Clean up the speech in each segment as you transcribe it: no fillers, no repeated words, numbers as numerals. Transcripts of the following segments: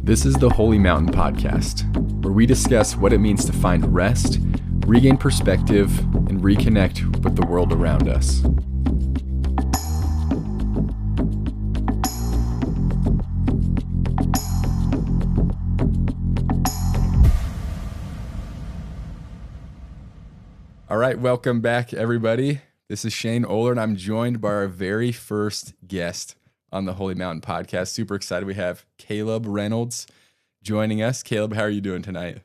This is the Holy Mountain Podcast, where we discuss what it means to find rest, regain perspective, and reconnect with the world around us. All right, welcome back, everybody. This is Shane Oehler, and I'm joined by our very first guest on the Holy Mountain Podcast. Super excited. We have Caleb Reynolds joining us. Caleb, how are you doing tonight?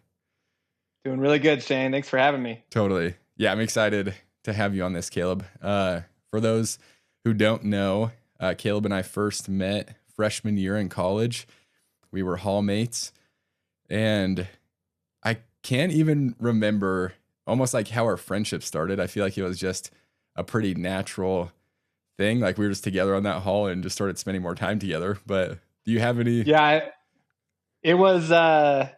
Doing really good, Shane. Thanks for having me. Totally. Yeah, I'm excited to have you on this, Caleb. For those who don't know, Caleb and I first met freshman year in college. We were hall mates, and I can't even remember almost like how our friendship started. I feel like it was just a pretty natural thing. Like we were just together on that hall and just started spending more time together. But do you have any? Yeah, it was, I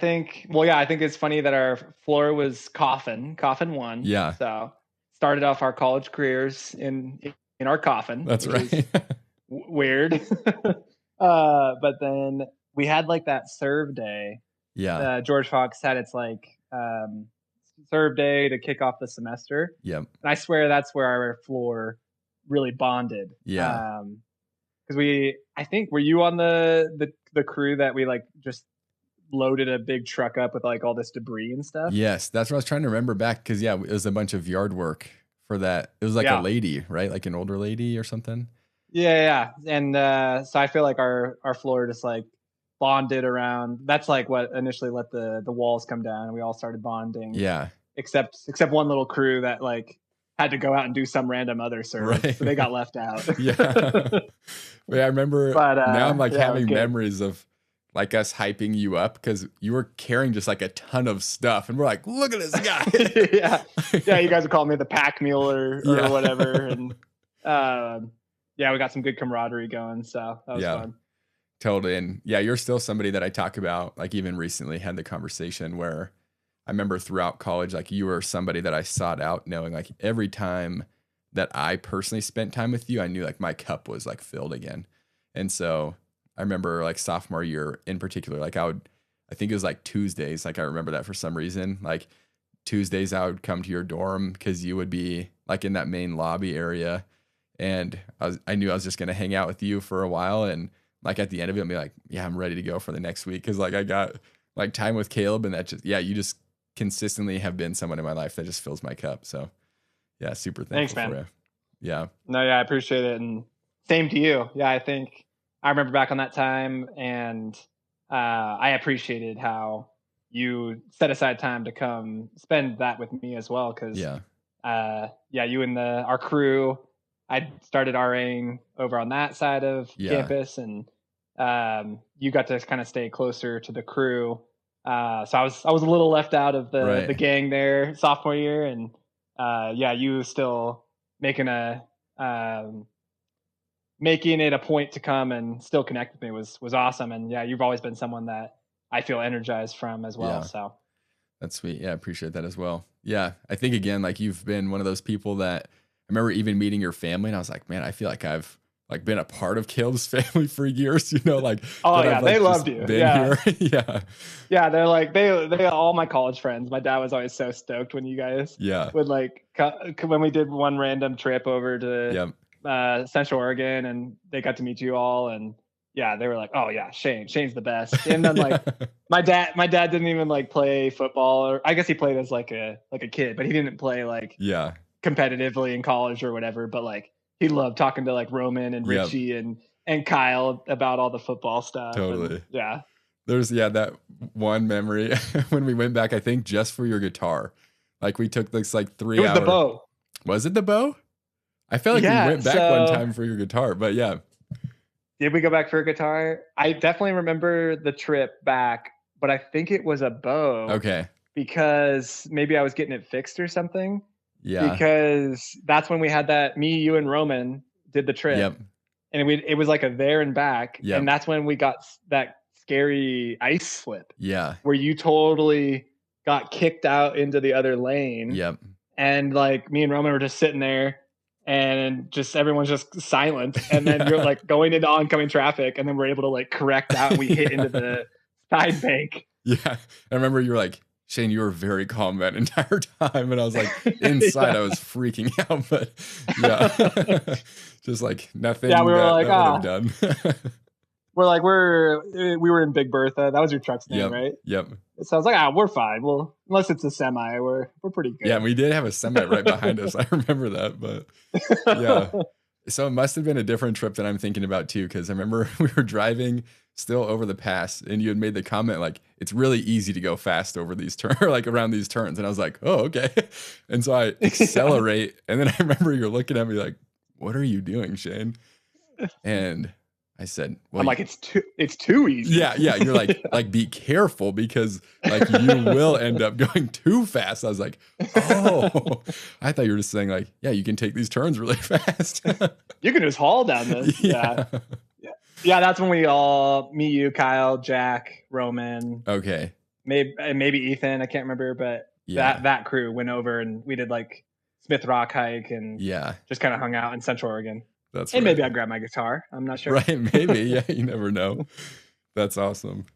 think it's funny that our floor was coffin one. Yeah. So started off our college careers in our coffin. That's right. Weird. But then we had like that serve day. Yeah. George Fox had its like, serve day to kick off the semester. Yep. And I swear that's where our floor really bonded. Yeah. Because I think, were you on the crew that we like just loaded a big truck up with like all this debris and stuff? Yes. That's what I was trying to remember back. Cause yeah, it was a bunch of yard work for that. It was like a lady, right? Like an older lady or something. Yeah. And, so I feel like our floor just like bonded around. That's like what initially let the walls come down and we all started bonding. Yeah. Except one little crew that like had to go out and do some random other service. Right. So they got left out. Yeah. I remember now I'm like having memories of like us hyping you up because you were carrying just like a ton of stuff and we're like, look at this guy. Yeah. You guys would call me the pack mule or whatever. And we got some good camaraderie going. So that was fun. Totally. And yeah, you're still somebody that I talk about, like even recently had the conversation where I remember throughout college, like you were somebody that I sought out knowing like every time that I personally spent time with you, I knew like my cup was like filled again. And so I remember like sophomore year in particular, like I think it was like Tuesdays. Like I remember that for some reason, like Tuesdays I would come to your dorm because you would be like in that main lobby area. And I knew I was just going to hang out with you for a while. And like at the end of it, I'd be like, yeah, I'm ready to go for the next week. Cause like I got like time with Caleb and that just, you just consistently have been someone in my life that just fills my cup. So yeah, super thankful. Thanks, man. For you. Yeah. No, yeah, I appreciate it. And same to you. Yeah, I think I remember back on that time and I appreciated how you set aside time to come spend that with me as well. Cause you and our crew, I started RAing over on that side of campus and you got to kind of stay closer to the crew. So I was a little left out of the gang there sophomore year, and you still making it a point to come and still connect with me was awesome. And yeah, you've always been someone that I feel energized from as well. Yeah. So that's sweet. Yeah, I appreciate that as well. Yeah, I think again, like you've been one of those people that I remember even meeting your family, and I was like, man, I feel like I've like been a part of Caleb's family for years, like, they loved you. Yeah. Yeah. They're like, they all my college friends. My dad was always so stoked when you guys would like, when we did one random trip over to Central Oregon and they got to meet you all. And yeah, they were like, oh yeah, Shane's the best. And then like my dad didn't even like play football, or I guess he played as like a kid, but he didn't play like competitively in college or whatever. But like, he loved talking to like Roman and Richie and Kyle about all the football stuff. Totally. And, there's that one memory when we went back, I think just for your guitar. Like we took this like 3 hours. It was the bow. Was it the bow? I felt like we went back one time for your guitar, but yeah. Did we go back for a guitar? I definitely remember the trip back, but I think it was a bow. Okay. Because maybe I was getting it fixed or something. Yeah. Because that's when we had you and Roman did the trip. Yep. And it was like a there and back. Yep. And that's when we got that scary ice slip. Yeah. Where you totally got kicked out into the other lane. Yep. And like me and Roman were just sitting there and just everyone's just silent. And then you're Yeah. like going into oncoming traffic, and then we're able to like correct out, and we hit into Yeah. the side bank. Yeah. I remember you were like, Shane, you were very calm that entire time. And I was like, inside, Yeah. I was freaking out. But yeah, just like Yeah, we nothing were that like, that would have done. we're like, we were in Big Bertha. That was your truck's name, Yep. right? Yep. So I was like, we're fine. Well, unless it's a semi, we're pretty Yeah. And good. we did have a semi right behind us. I remember that. But yeah. So it must have been a different trip that I'm thinking about too, because I remember we were driving still over the pass, and you had made the comment like it's really easy to go fast over these turns, like around these turns, and I was like, oh, okay. And so I Yeah. accelerate, and then I remember you're looking at me like, what are you doing, Shane? And I said, well, I'm like, it's too easy. yeah, yeah. You're like, be careful because like you will end up going too fast. I was like, oh, I thought you were just saying like, yeah, you can take these turns really fast. You can just haul down this. Yeah. Yeah. Yeah, that's when we all, me, you, Kyle, Jack, Roman, Okay. maybe Ethan, I can't remember, but Yeah. that crew went over and we did like Smith Rock hike and Yeah. just kind of hung out in Central Oregon. That's And right. maybe I grabbed my guitar. I'm not sure. Right. Maybe. Yeah. You never know. That's awesome.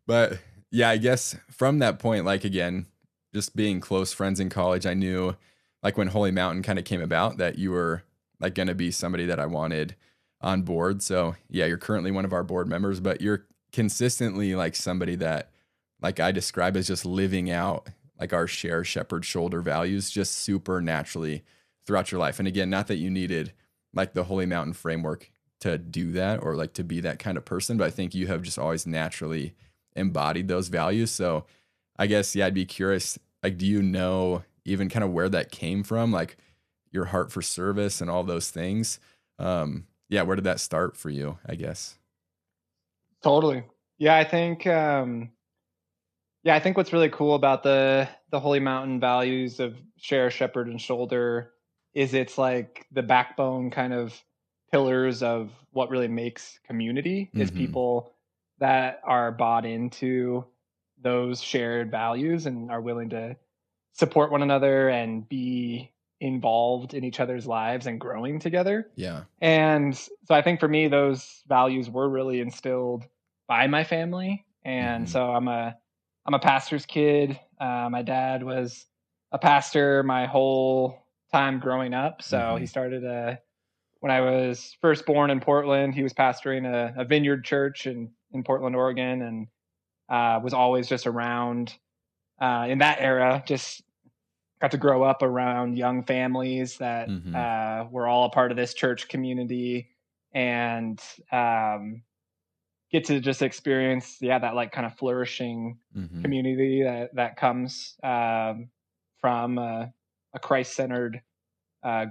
But yeah, I guess from that point, like again, just being close friends in college, I knew like when Holy Mountain kind of came about that you were like going to be somebody that I wanted on board. So yeah, you're currently one of our board members, but you're consistently like somebody that like I describe as just living out like our share shepherd shoulder values just super naturally throughout your life. And again, not that you needed like the Holy Mountain framework to do that or like to be that kind of person, but I think you have just always naturally embodied those values. So I guess, yeah, I'd be curious, like, do you know even kind of where that came from? Like your heart for service and all those things. Yeah. Where did that start for you, I guess? Totally. Yeah, I think what's really cool about the Holy Mountain values of share, shepherd, and shoulder is it's like the backbone kind of pillars of what really makes community is Mm-hmm. people that are bought into those shared values and are willing to support one another and be involved in each other's lives and growing together. Yeah. And so I think for me, those values were really instilled by my family. And Mm-hmm. so I'm a pastor's kid. My dad was a pastor my whole time growing up. So Mm-hmm. he started when I was first born in Portland. He was pastoring a vineyard church in Portland, Oregon, and was always just around in that era. Just got to grow up around young families that Mm-hmm. were all a part of this church community and get to just experience, that like kind of flourishing Mm-hmm. community that comes from a Christ-centered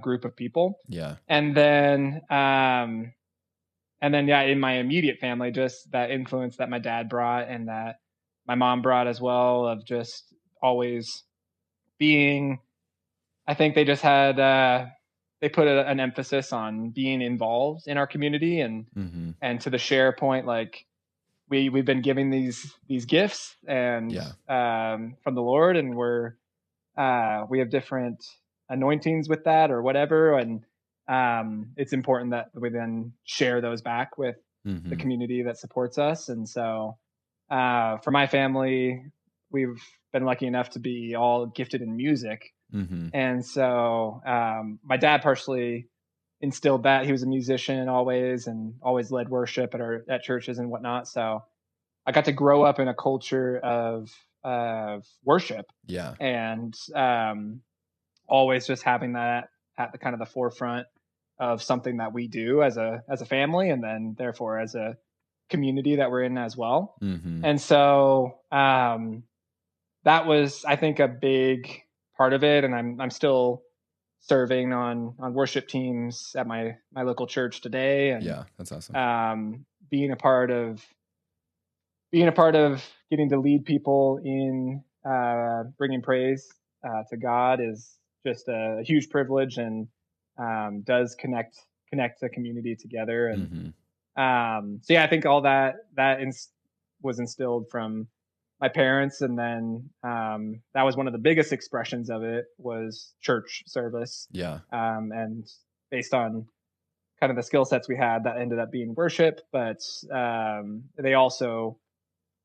group of people. Yeah. And then, yeah, in my immediate family, just that influence that my dad brought and that my mom brought as well of just always being, I think they just had they put an emphasis on being involved in our community Mm-hmm. and to the share point, like we've been giving these gifts and Yeah. from the Lord, and we have different anointings with that or whatever, and it's important that we then share those back with the Mm-hmm. community that supports us. And so for my family, we've been lucky enough to be all gifted in music. Mm-hmm. And so my dad partially instilled that. He was a musician always and always led worship at churches and whatnot. So I got to grow up in a culture of worship Yeah. and always just having that at the kind of the forefront of something that we do as a family, and then therefore as a community that we're in as well. Mm-hmm. And so that was, I think, a big part of it. And I'm still serving on worship teams at my local church today, and Yeah. That's awesome. being a part of getting to lead people in bringing praise to God is just a huge privilege, and does connect the community together. And Mm-hmm. so yeah, I think all that was instilled from my parents, and then that was one of the biggest expressions of it was church service. Yeah. And based on kind of the skill sets we had, that ended up being worship. But they also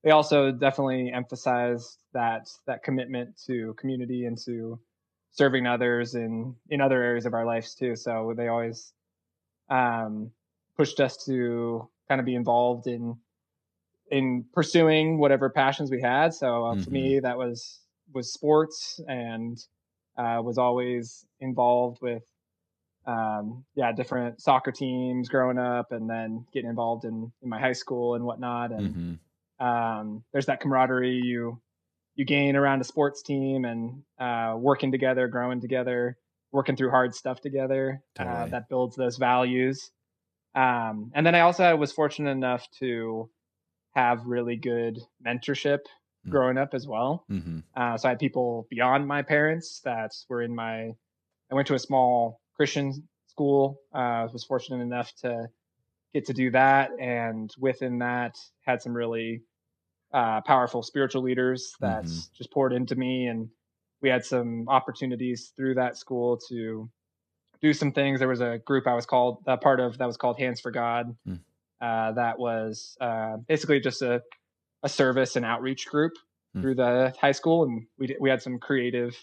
definitely emphasized that commitment to community and to serving others in other areas of our lives too. So they always pushed us to kind of be involved in pursuing whatever passions we had. So for Mm-hmm. me, that was sports, and was always involved with different soccer teams growing up, and then getting involved in my high school and whatnot. And Mm-hmm. there's that camaraderie you gain around a sports team, and working together, growing together, working through hard stuff together. Totally. That builds those values. And then I also was fortunate enough to have really good mentorship growing up as well. Mm-hmm. So I had people beyond my parents that were I went to a small Christian school. Was fortunate enough to get to do that. And within that, had some really powerful spiritual leaders that Mm-hmm. just poured into me. And we had some opportunities through that school to do some things. There was a group I was called a part of that was called Hands for God. That was basically just a service and outreach group Mm-hmm. through the high school, and we had some creative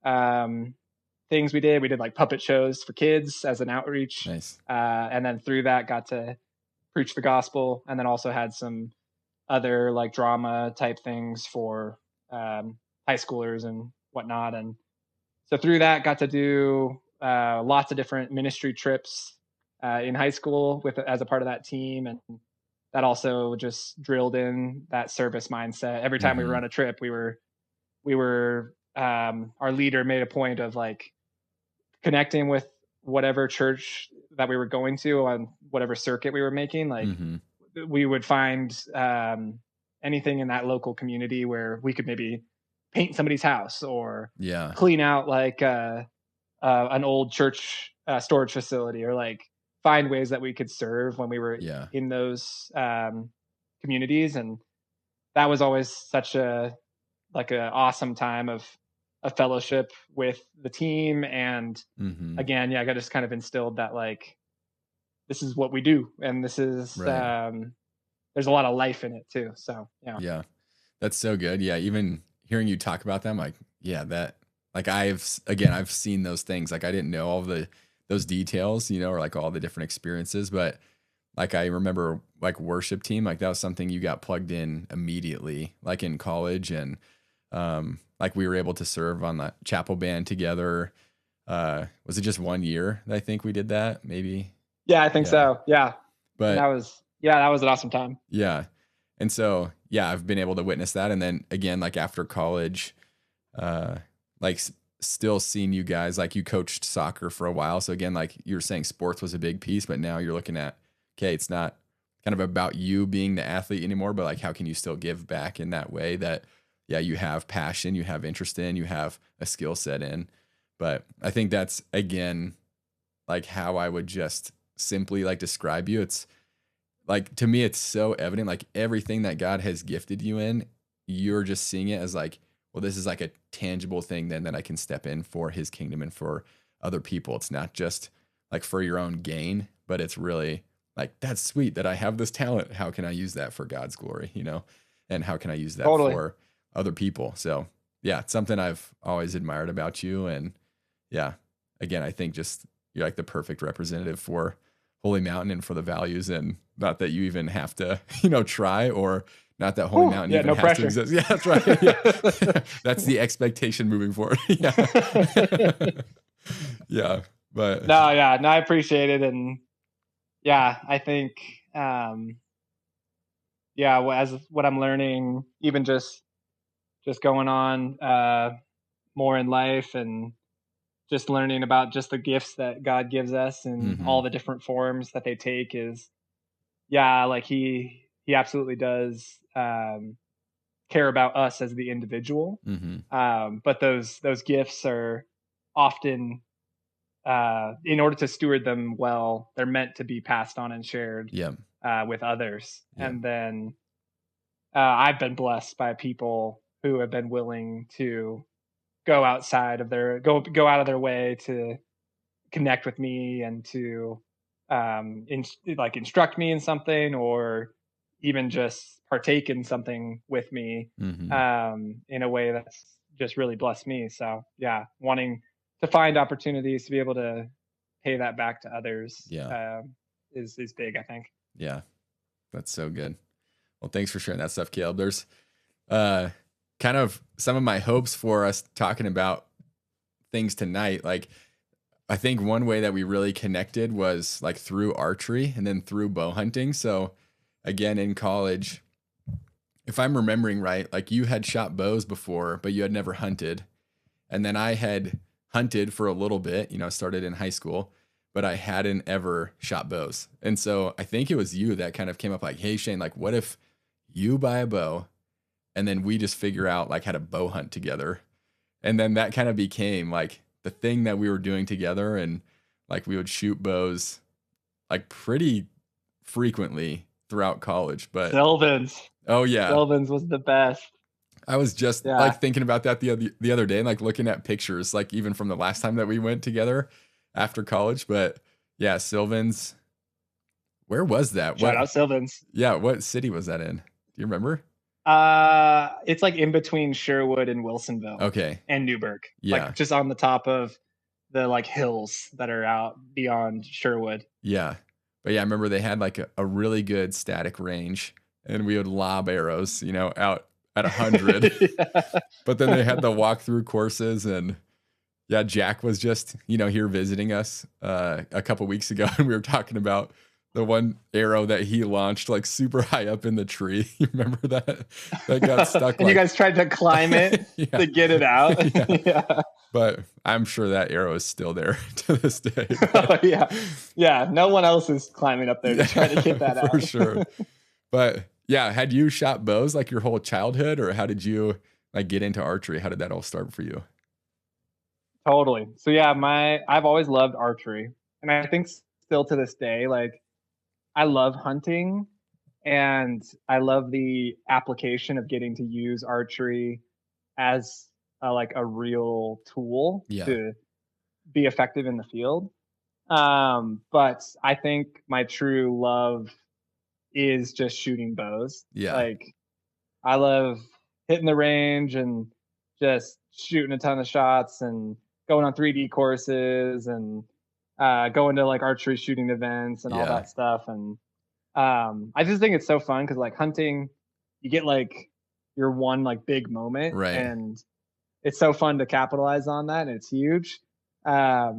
um, things we did. We did like puppet shows for kids as an outreach, Nice. and then through that got to preach the gospel, and then also had some other like drama type things for high schoolers and whatnot. And so through that, got to do lots of different ministry trips in high school with as a part of that team, and that also just drilled in that service mindset. Every time we were Mm-hmm. on a trip, we were our leader made a point of like connecting with whatever church that we were going to on whatever circuit we were making. Like Mm-hmm. we would find anything in that local community where we could maybe paint somebody's house or Yeah. clean out like an old church storage facility, or like find ways that we could serve when we were Yeah. in those communities. And that was always such a awesome time of fellowship with the team. And Mm-hmm. again, I got just kind of instilled that like this is what we do, and this is Right. there's a lot of life in it too. So yeah. Yeah. That's so good. Yeah. Even hearing you talk about them, like, yeah, that, like, I've seen those things. Like, I didn't know all those details, or like all the different experiences, but like, I remember like worship team, like that was something you got plugged in immediately, like in college. And, like we were able to serve on the chapel band together. Was it just 1 year that I think we did that? Maybe. Yeah, I think Yeah. so. Yeah. And But that was an awesome time. yeah. And so, yeah, I've been able to witness that. And then again, like after college, like still seeing you guys, like you coached soccer for a while. So again, like you were saying, sports was a big piece, but now you're looking at, okay, it's not kind of about you being the athlete anymore, but like, how can you still give back in that way that, yeah, you have passion, you have interest in, you have a skill set in. But I think that's, again, like how I would just simply like describe you. It's like, to me, it's so evident, like everything that God has gifted you in, you're just seeing it as like, well, this is like a tangible thing then that I can step in for his kingdom and for other people. It's not just like for your own gain, but it's really like, that's sweet that I have this talent. How can I use that for God's glory, And how can I use that Totally. for other people? So yeah, it's something I've always admired about you. And yeah, again, I think just you're like the perfect representative for Holy Mountain and for the values, and not that you even have to, try, or not that Holy Mountain even no has pressure. to exist. Yeah, that's right. Yeah. That's the expectation moving forward. Yeah. Yeah. But No, I appreciate it. And yeah, I think, as what I'm learning, even just going on, more in life, and just learning about just the gifts that God gives us and all the different forms that they take is, like he absolutely does, care about us as the individual. But those gifts are often, in order to steward them well, they're meant to be passed on and shared yeah. with others. Yeah. And then I've been blessed by people who have been willing to go out of their way to connect with me and to like instruct me in something, or even just partake in something with me Hmm. in a way that's just really blessed me. So yeah, wanting to find opportunities to be able to pay that back to others Yeah. is big, I think. Yeah. That's so good. Well, thanks for sharing that stuff, Caleb. There's uh, kind of some of my hopes for us talking about things tonight. Like, I think one way that we really connected was like through archery and then through bow hunting. So, again, in college, if I'm remembering right, like you had shot bows before, but you had never hunted. And then I had hunted for a little bit, started in high school, but I hadn't ever shot bows. And so I think it was you that kind of came up like, hey, Shane, like, what if you buy a bow and then we just figure out like how to bow hunt together? And then that kind of became like the thing that we were doing together. And like we would shoot bows like pretty frequently throughout college. But Sylvans. oh, yeah. Sylvans was the best. I was just Yeah. like thinking about that the other day and like looking at pictures, like even from the last time that we went together after college. But yeah, Sylvans, where was that? Shout out Sylvans. Yeah, what city was that in? Do you remember? It's like in between Sherwood and Wilsonville. Okay. And Newburgh. Yeah. Like just on the top of the like hills that are out beyond Sherwood. Yeah. But yeah, I remember they had like a really good static range and we would lob arrows, out at 100. Yeah. But then they had the walkthrough courses, and yeah, Jack was just, here visiting us a couple weeks ago, and we were talking about the one arrow that he launched like super high up in the tree. You remember that? That got stuck. And you guys tried to climb it yeah. to get it out. Yeah. Yeah. But I'm sure that arrow is still there to this day. Oh, yeah. Yeah. No one else is climbing up there to try to get that out. For sure. But yeah, had you shot bows like your whole childhood, or how did you like get into archery? How did that all start for you? Totally. So yeah, I've always loved archery. And I think still to this day, like I love hunting and I love the application of getting to use archery as like a real tool to be effective in the field. But I think my true love is just shooting bows. Yeah. Like I love hitting the range and just shooting a ton of shots and going on 3D courses and going to like archery shooting events and all that stuff. And I just think it's so fun because like hunting, you get like your one like big moment, right? And it's so fun to capitalize on that, and it's huge. But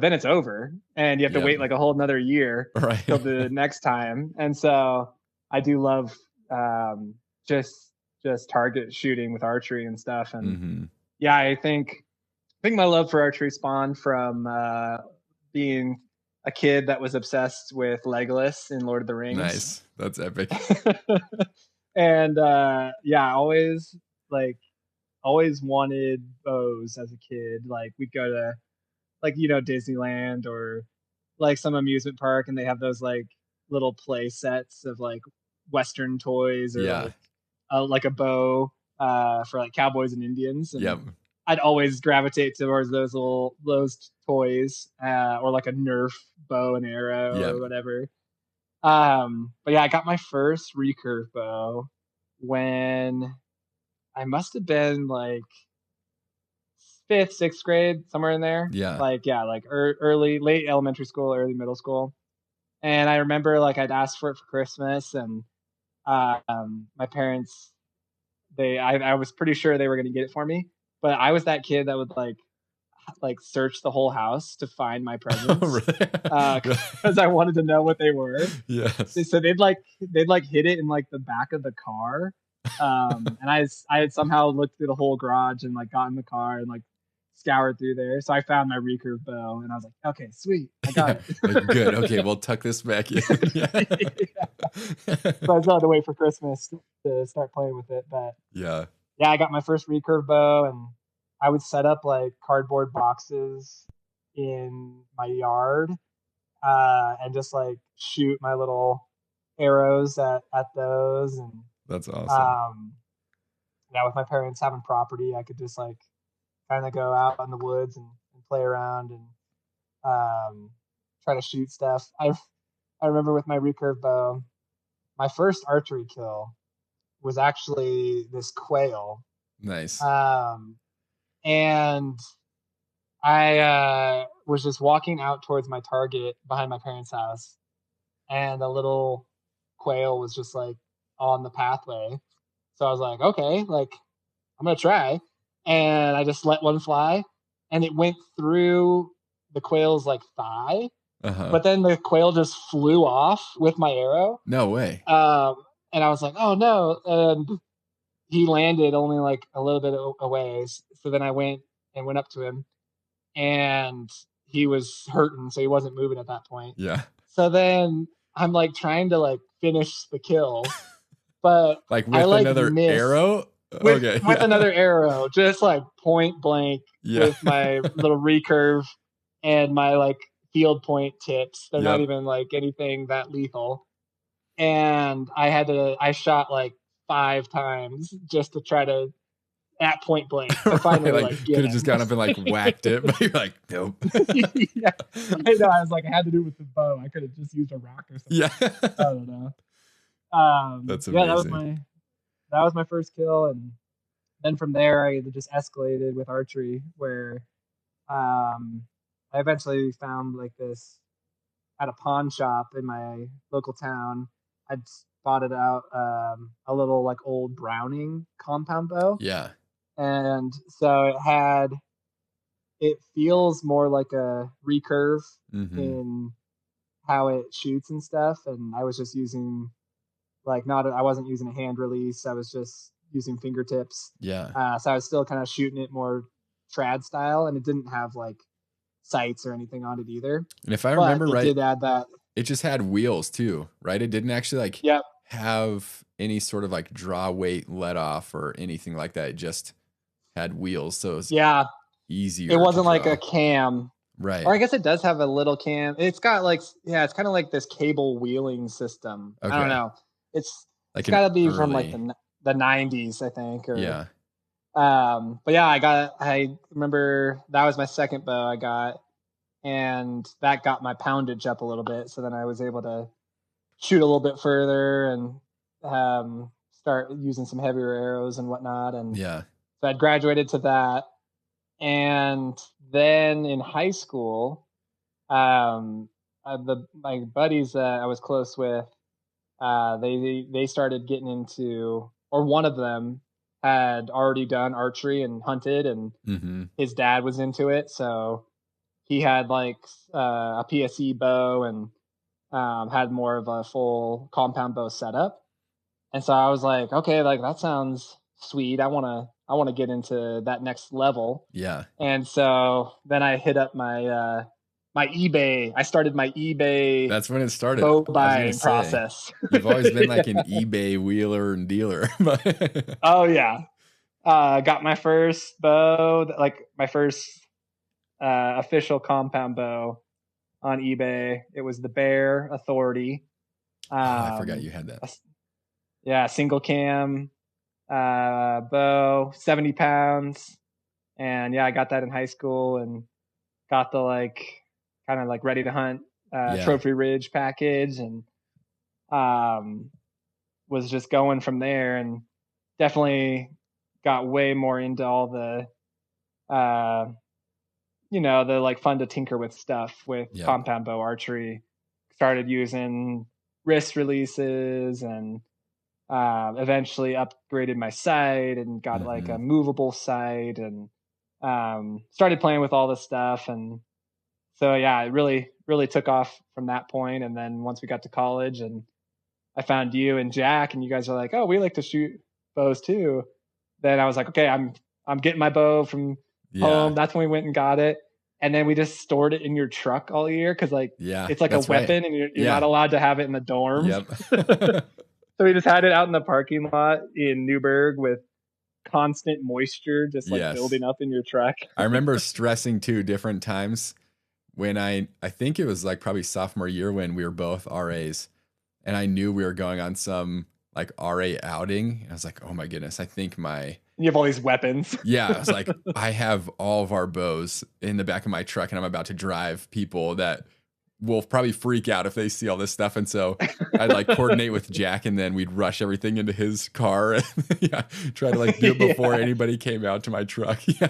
then it's over, and you have to wait like a whole another year till the next time. And so I do love just target shooting with archery and stuff. And yeah, I think my love for archery spawned from being a kid that was obsessed with Legolas in Lord of the Rings. Nice. That's epic. And yeah, always wanted bows as a kid. Like we'd go to like, Disneyland or like some amusement park, and they have those like little play sets of like Western toys or like a bow for like cowboys and Indians. And I'd always gravitate towards those toys or like a Nerf bow and arrow or whatever. But yeah, I got my first recurve bow when I must have been like 5th, 6th grade, somewhere in there. Like late elementary school, early middle school. And I remember like I'd asked for it for Christmas, and my parents, I was pretty sure they were going to get it for me, but I was that kid that would like search the whole house to find my presents because I wanted to know what they were. So they'd hid it in like the back of the car. And I had somehow looked through the whole garage and like got in the car and like scoured through there. So I found my recurve bow, and I was like, okay, sweet, I got it. Like, good. Okay, we'll tuck this back in. So I still had to wait for Christmas to start playing with it. But yeah, I got my first recurve bow, and I would set up like cardboard boxes in my yard and just like shoot my little arrows at those. And that's awesome. Yeah, with my parents having property, I could just like kind of go out in the woods and play around. And try to shoot stuff. I remember with my recurve bow, my first archery kill was actually this quail. Nice. And I was just walking out towards my target behind my parents' house, and a little quail was just like on the pathway. So I was like, okay, like I'm gonna try, and I just let one fly, and it went through the quail's like thigh, but then the quail just flew off with my arrow. No way. And I was like, oh no, and he landed only like a little bit away. So then I went up to him, and he was hurting, so he wasn't moving at that point. Yeah. So then I'm like trying to like finish the kill, but like with I like another arrow. With another arrow, just like point blank with my little recurve and my like field point tips. They're not even like anything that lethal. And I shot like 5 times just to try to at point blank to finally like could have just gone up and like whacked it, but you're like, nope. Yeah, I know. I was like, I had to do it with the bow. I could have just used a rock or something. Yeah, I don't know. That's amazing. That was my first kill, and then from there I just escalated with archery, where I eventually found like this at a pawn shop in my local town. I'd spotted out a little like old Browning compound bow. Yeah. And so it feels more like a recurve in how it shoots and stuff. And I was just using I wasn't using a hand release. I was just using fingertips. Yeah. So I was still kind of shooting it more trad style, and it didn't have like sights or anything on it either. And if I remember right, it did add that. It just had wheels too, right? It didn't actually like have any sort of like draw weight let off or anything like that. It just had wheels, so it was easier. It wasn't like a cam, right? Or I guess it does have a little cam. It's got like it's kind of like this cable wheeling system. Okay. I don't know. It's got to be from like the 90s, I think. Or, but yeah, I remember that was my second bow I got, and that got my poundage up a little bit. So then I was able to shoot a little bit further and start using some heavier arrows and whatnot. And so I'd graduated to that. And then in high school, my buddies that I was close with, they started getting into, or one of them had already done archery and hunted, and his dad was into it. So he had like a PSE bow and had more of a full compound bow setup. And so I was like, okay, like that sounds sweet. I want to get into that next level. Yeah. And so then I hit up my my eBay. I started my eBay. That's when it started. Bow buying process. You've always been like an eBay wheeler and dealer. Oh yeah. Got my first bow, like my first official compound bow on eBay. It was the Bear Authority. I forgot you had that. Single cam bow, 70 pounds. And I got that in high school and got the like kind of like ready to hunt Trophy Ridge package, and was just going from there, and definitely got way more into all the the like fun to tinker with stuff with compound bow archery. Started using wrist releases and eventually upgraded my sight and got like a movable sight, and started playing with all this stuff. And so it really took off from that point. And then once we got to college and I found you and Jack, and you guys are like, oh, we like to shoot bows too. Then I was like, okay, I'm getting my bow from home. That's when we went and got it. And then we just stored it in your truck all year because it's like a weapon, and you're not allowed to have it in the dorms. Yep. So we just had it out in the parking lot in Newburgh with constant moisture just building up in your truck. I remember stressing too different times when I think it was like probably sophomore year when we were both RAs, and I knew we were going on some like RA outing. I was like, oh my goodness, I think you have all these weapons. Yeah, I was like, I have all of our bows in the back of my truck, and I'm about to drive people that will probably freak out if they see all this stuff. And so I'd like coordinate with Jack, and then we'd rush everything into his car and yeah, try to like do it before anybody came out to my truck. Yeah.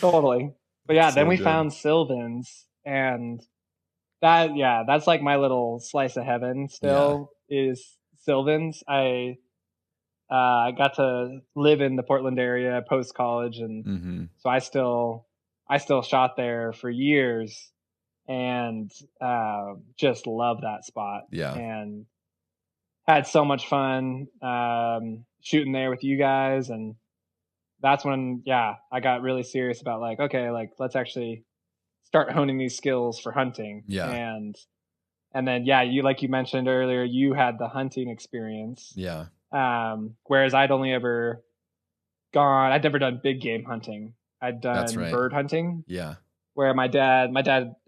Totally. But yeah, then we found Sylvan's, and that's like my little slice of heaven still is Sylvan's. I got to live in the Portland area post college, and so I still shot there for years, and just love that spot. Yeah, and had so much fun shooting there with you guys, and that's when I got really serious about like, okay, like let's actually start honing these skills for hunting. Yeah, and then you, like you mentioned earlier, you had the hunting experience. Yeah. Whereas I'd never done big game hunting. I'd done bird hunting. Yeah. Where my dad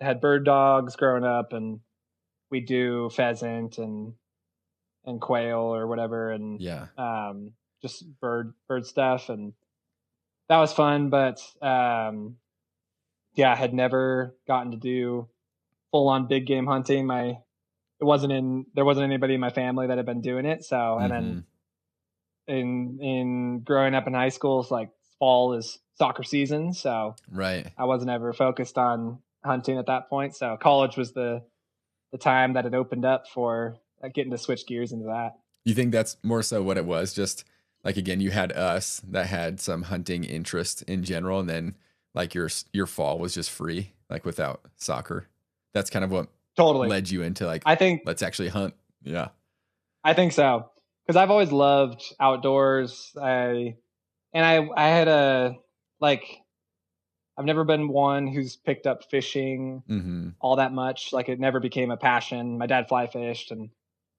had bird dogs growing up, and we do pheasant and quail or whatever, and just bird stuff, and that was fun. But I had never gotten to do full on big game hunting. There wasn't anybody in my family that had been doing it. So, and then in growing up in high school, it's like fall is soccer season. So I wasn't ever focused on hunting at that point. So college was the time that it opened up for getting to switch gears into that. You think that's more so what it was? Just like, again, you had us that had some hunting interest in general, and then like your fall was just free, like without soccer. That's kind of what led you into like, I think, let's actually hunt. Yeah. I think so. Because I've always loved outdoors. I had I've never been one who's picked up fishing all that much. Like it never became a passion. My dad fly fished and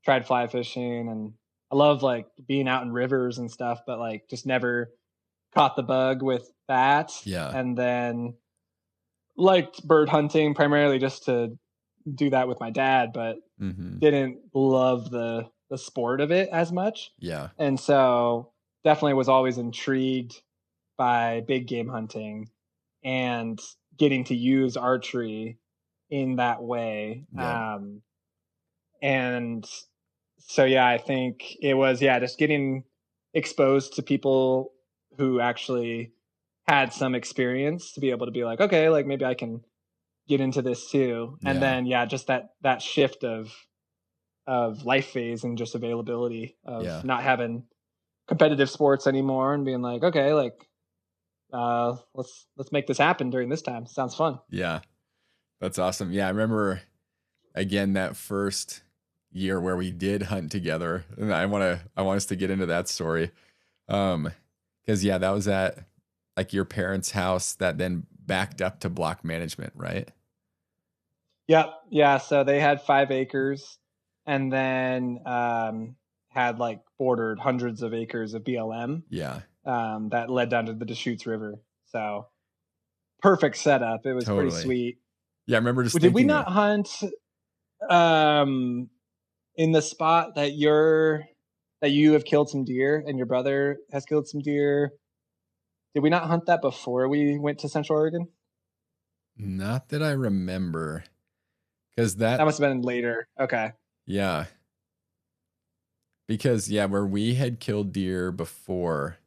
tried fly fishing, and I love like being out in rivers and stuff, but like just never caught the bug with that. Yeah. And then liked bird hunting primarily just to do that with my dad, but didn't love the sport of it as much. Yeah. And so definitely was always intrigued by big game hunting and getting to use archery in that way. Yeah. And so, I think it was, just getting exposed to people who actually had some experience to be able to be like, okay, like maybe I can get into this too. And then, just that shift of life phase and just availability of not having competitive sports anymore and being like, okay, like, let's make this happen during this time. Sounds fun. Yeah. That's awesome. Yeah. I remember again, that first year where we did hunt together, and I want us to get into that story. Cause that was at like your parents' house that then backed up to block management, right? Yep. Yeah. So they had 5 acres, and then had like bordered hundreds of acres of BLM. Yeah. That led down to the Deschutes River. So perfect setup. It was pretty sweet. Yeah, I remember just did we not hunt in the spot that you have killed some deer and your brother has killed some deer? Did we not hunt that before we went to Central Oregon? Not that I remember. Because that must have been later. Okay. Yeah. Because where we had killed deer before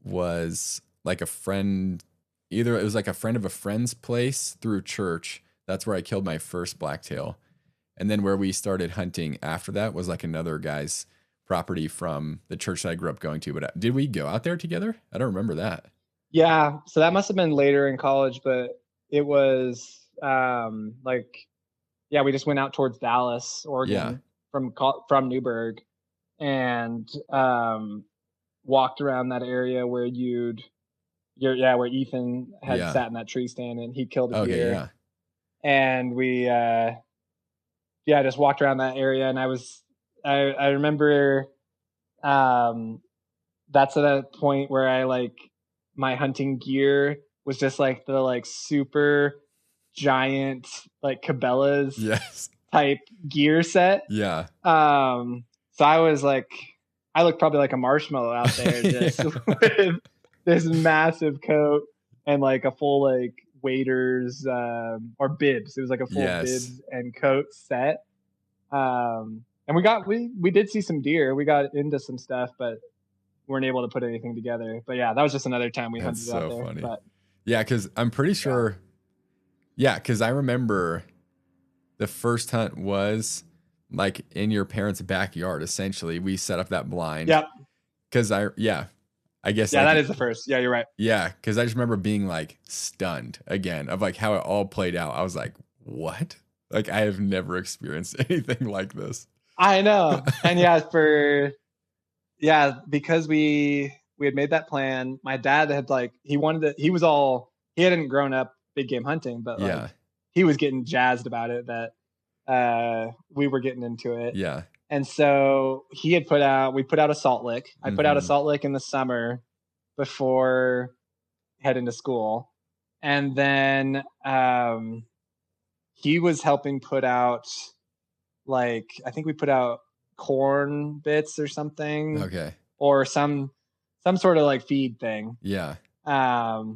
was like a friend, either it was like a friend of a friend's place through church. That's where I killed my first blacktail. And then where we started hunting after that was like another guy's property from the church that I grew up going to. But did we go out there together? I don't remember that. Yeah. So that must have been later in college, but it was we just went out towards Dallas, Oregon from Newburgh, and walked around that area where where Ethan had sat in that tree stand and he killed a deer. Yeah. And we just walked around that area, and I remember that's at a point where I like my hunting gear was just like the like super giant like Cabela's type gear set. Yeah. So I was like, I looked probably like a marshmallow out there, just with this massive coat and like a full like waders or bibs. It was like a full bibs and coat set. And we did see some deer. We got into some stuff, but weren't able to put anything together. But yeah, that was just another time we hunted out there. Funny. But yeah, because I'm pretty sure. Yeah, because I remember the first hunt was like in your parents' backyard. Essentially, we set up that blind. Yep. Because I guess. Yeah, that is the first. Yeah, you're right. Yeah, because I just remember being like stunned again of like how it all played out. I was like, what? Like I have never experienced anything like this. I know. And because we had made that plan. My dad had like, he hadn't grown up big game hunting, but like he was getting jazzed about it that we were getting into it. Yeah. And so we put out a salt lick. I put out a salt lick in the summer before heading to school. And then he was helping put out, like, I think we put out corn bits or something. Okay. Or some sort of like feed thing. Yeah. To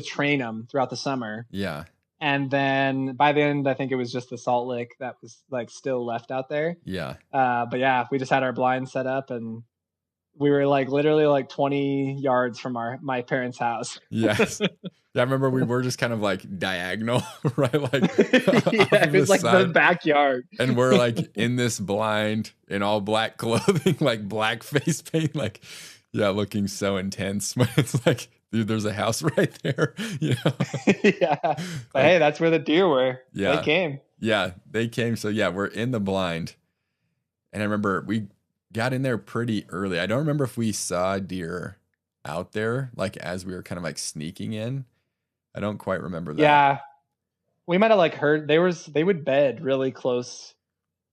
train them throughout the summer. Yeah. And then by the end, I think it was just the salt lick that was like still left out there. Yeah. But yeah, we just had our blind set up and we were like literally like 20 yards from my parents' house. Yes. Yeah, I remember we were just kind of like diagonal, right? Like yeah, it was like the backyard. And we're like in this blind in all black clothing, like black face paint, like looking so intense when it's like, dude, there's a house right there. Yeah. But hey, that's where the deer were. Yeah. They came. Yeah, they came. So yeah, we're in the blind. And I remember we got in there pretty early. I don't remember if we saw deer out there, like as we were kind of like sneaking in. I don't quite remember that. Yeah. We might have like heard they would bed really close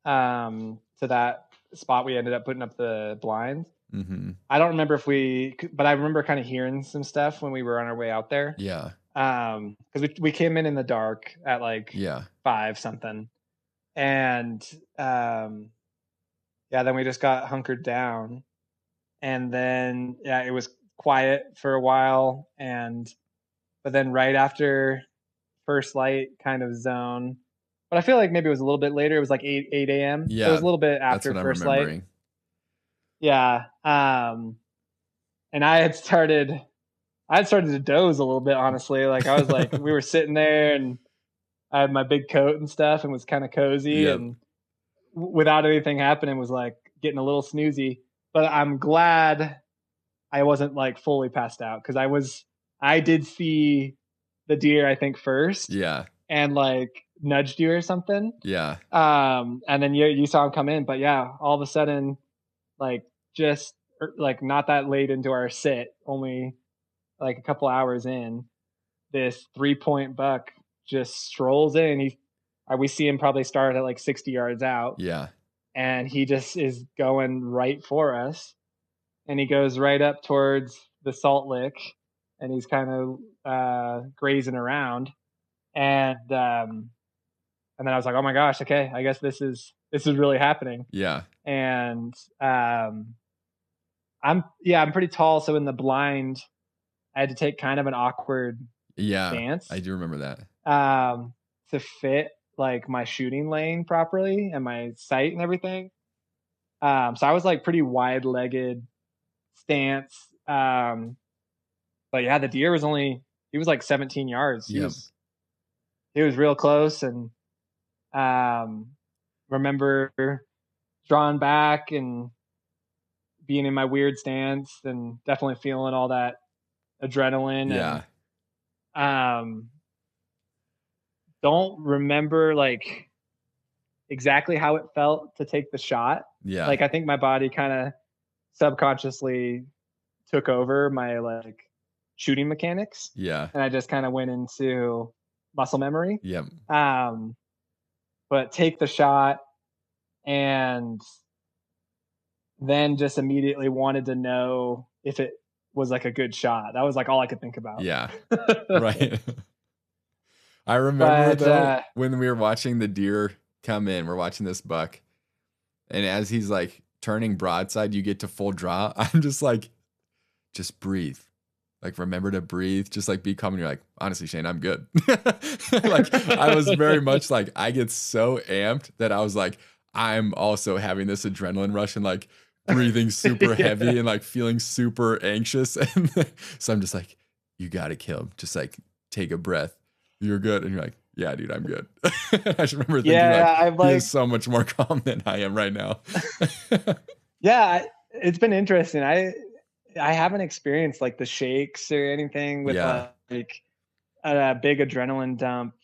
to that spot we ended up putting up the blind. Mm-hmm. I don't remember but I remember kind of hearing some stuff when we were on our way out there. Yeah. Because we came in the dark at like 5 something, and then we just got hunkered down, and then it was quiet for a while, but then right after first light kind of zone, but I feel like maybe it was a little bit later. It was like 8 a.m. Yeah, so it was a little bit after first light. Yeah. And I had started to doze a little bit, honestly. Like I was like, we were sitting there and I had my big coat and stuff and was kind of cozy and without anything happening was like getting a little snoozy, but I'm glad I wasn't like fully passed out. Cause I did see the deer, I think first. Yeah. And like nudged you or something. Yeah. And then you saw him come in, but yeah, all of a sudden, like just like not that late into our sit, only like a couple hours in, this 3-point buck just strolls in. We see him probably start at like 60 yards out. Yeah. And he just is going right for us. And he goes right up towards the salt lick and he's kind of grazing around. And then I was like, oh my gosh, okay, I guess this is really happening. Yeah. And I'm pretty tall, so in the blind I had to take kind of an awkward stance. I do remember that. To fit like my shooting lane properly and my sight and everything. So I was like pretty wide-legged stance. But yeah, the deer he was like 17 yards. He was real close, and remember drawing back and being in my weird stance and definitely feeling all that adrenaline. Yeah. And don't remember like exactly how it felt to take the shot. Yeah. Like I think my body kind of subconsciously took over my like shooting mechanics. Yeah. And I just kind of went into muscle memory. Yep. But take the shot and then just immediately wanted to know if it was like a good shot. That was like all I could think about. Yeah. Right. I remember when we were watching the deer come in, we're watching this buck And as he's like turning broadside, you get to full draw. I'm just like, just breathe. Like, remember to breathe. Just like be calm. And you're like, honestly, Shane, I'm good. Like, I was very much like, I get so amped that I was like, I'm also having this adrenaline rush and like breathing super heavy and like feeling super anxious. And so I'm just like, you got to kill him. Just like take a breath. You're good. And you're like, yeah, dude, I'm good. I just remember thinking he is so much more calm than I am right now. Yeah, it's been interesting. I haven't experienced like the shakes or anything with like a big adrenaline dump